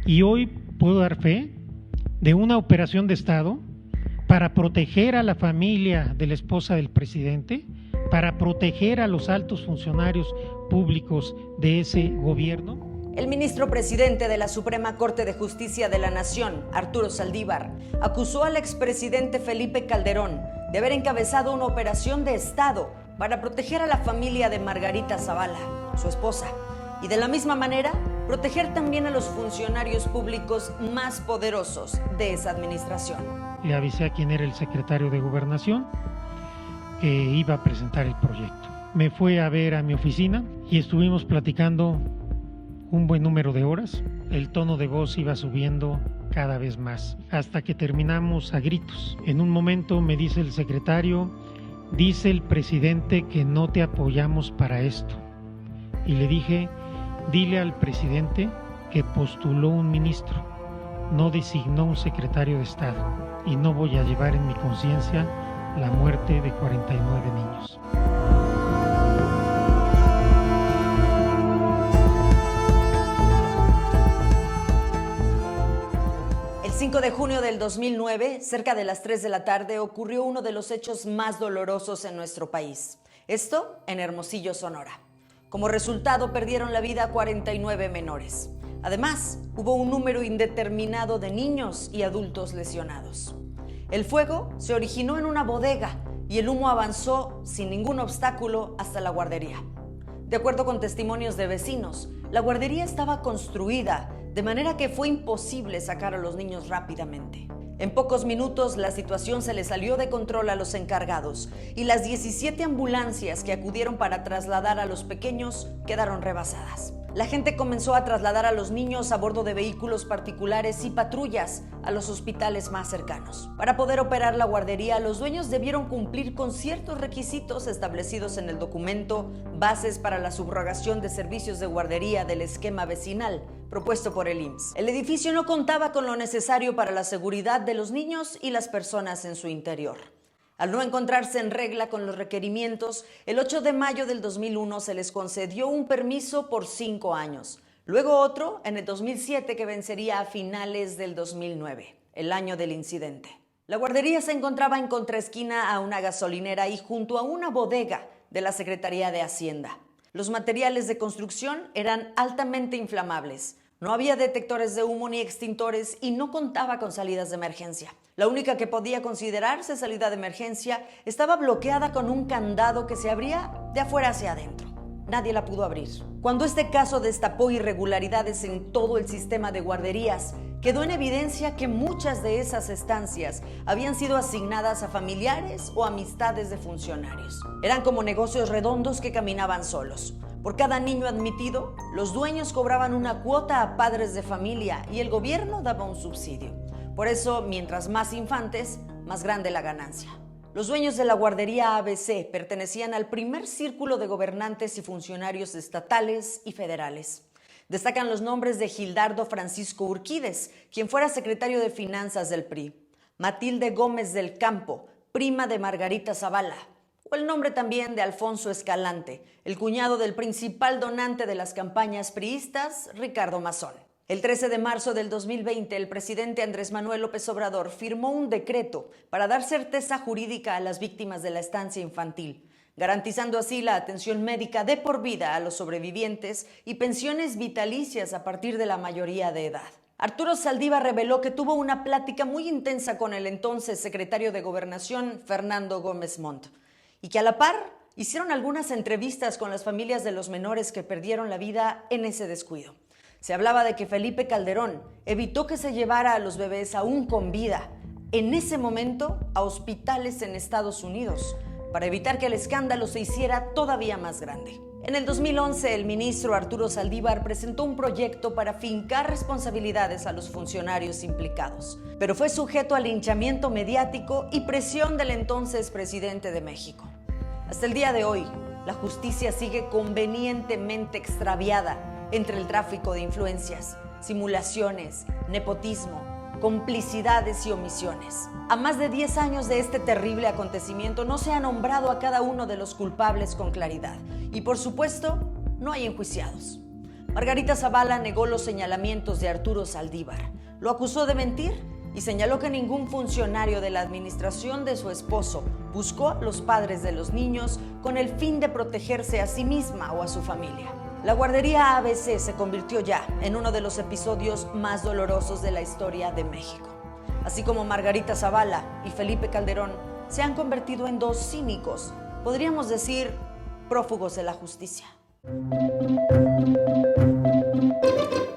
Y hoy puedo dar fe de una operación de Estado para proteger a la familia de la esposa del presidente, para proteger a los altos funcionarios públicos de ese gobierno. El ministro presidente de la Suprema Corte de Justicia de la Nación, Arturo Saldívar, acusó al expresidente Felipe Calderón de haber encabezado una operación de Estado para proteger a la familia de Margarita Zavala, su esposa, y de la misma manera proteger también a los funcionarios públicos más poderosos de esa administración. Le avisé a quien era el secretario de Gobernación que iba a presentar el proyecto. Me fue a ver a mi oficina y estuvimos platicando un buen número de horas. El tono de voz iba subiendo cada vez más, hasta que terminamos a gritos. En un momento me dice el secretario: dice el presidente que no te apoyamos para esto. Y le dije: dile al presidente que postuló un ministro, no designó un secretario de Estado, y no voy a llevar en mi conciencia la muerte de 49 niños. El 5 de junio del 2009, cerca de las 3 de la tarde, ocurrió uno de los hechos más dolorosos en nuestro país. Esto en Hermosillo, Sonora. Como resultado, perdieron la vida 49 menores. Además, hubo un número indeterminado de niños y adultos lesionados. El fuego se originó en una bodega y el humo avanzó sin ningún obstáculo hasta la guardería. De acuerdo con testimonios de vecinos, la guardería estaba construida de manera que fue imposible sacar a los niños rápidamente. En pocos minutos la situación se le salió de control a los encargados y las 17 ambulancias que acudieron para trasladar a los pequeños quedaron rebasadas. La gente comenzó a trasladar a los niños a bordo de vehículos particulares y patrullas a los hospitales más cercanos. Para poder operar la guardería, los dueños debieron cumplir con ciertos requisitos establecidos en el documento Bases para la subrogación de servicios de guardería del esquema vecinal propuesto por el IMSS. El edificio no contaba con lo necesario para la seguridad de los niños y las personas en su interior. Al no encontrarse en regla con los requerimientos, el 8 de mayo del 2001 se les concedió un permiso por 5 años. Luego otro en el 2007 que vencería a finales del 2009, el año del incidente. La guardería se encontraba en contraesquina a una gasolinera y junto a una bodega de la Secretaría de Hacienda. Los materiales de construcción eran altamente inflamables. No había detectores de humo ni extintores y no contaba con salidas de emergencia. La única que podía considerarse salida de emergencia estaba bloqueada con un candado que se abría de afuera hacia adentro. Nadie la pudo abrir. Cuando este caso destapó irregularidades en todo el sistema de guarderías, quedó en evidencia que muchas de esas estancias habían sido asignadas a familiares o amistades de funcionarios. Eran como negocios redondos que caminaban solos. Por cada niño admitido, los dueños cobraban una cuota a padres de familia y el gobierno daba un subsidio. Por eso, mientras más infantes, más grande la ganancia. Los dueños de la guardería ABC pertenecían al primer círculo de gobernantes y funcionarios estatales y federales. Destacan los nombres de Gildardo Francisco Urquídez, quien fuera secretario de Finanzas del PRI, Matilde Gómez del Campo, prima de Margarita Zavala, o el nombre también de Alfonso Escalante, el cuñado del principal donante de las campañas priistas, Ricardo Mazón. El 13 de marzo del 2020, el presidente Andrés Manuel López Obrador firmó un decreto para dar certeza jurídica a las víctimas de la estancia infantil, garantizando así la atención médica de por vida a los sobrevivientes y pensiones vitalicias a partir de la mayoría de edad. Arturo Saldívar reveló que tuvo una plática muy intensa con el entonces secretario de Gobernación, Fernando Gómez Montt, y que a la par hicieron algunas entrevistas con las familias de los menores que perdieron la vida en ese descuido. Se hablaba de que Felipe Calderón evitó que se llevara a los bebés aún con vida, en ese momento a hospitales en Estados Unidos, para evitar que el escándalo se hiciera todavía más grande. En el 2011, el ministro Arturo Saldívar presentó un proyecto para fincar responsabilidades a los funcionarios implicados, pero fue sujeto al linchamiento mediático y presión del entonces presidente de México. Hasta el día de hoy, la justicia sigue convenientemente extraviada entre el tráfico de influencias, simulaciones, nepotismo, complicidades y omisiones. A más de 10 años de este terrible acontecimiento no se ha nombrado a cada uno de los culpables con claridad y, por supuesto, no hay enjuiciados. Margarita Zavala negó los señalamientos de Arturo Saldívar, lo acusó de mentir y señaló que ningún funcionario de la administración de su esposo buscó a los padres de los niños con el fin de protegerse a sí misma o a su familia. La guardería ABC se convirtió ya en uno de los episodios más dolorosos de la historia de México. Así como Margarita Zavala y Felipe Calderón se han convertido en dos cínicos, podríamos decir prófugos de la justicia.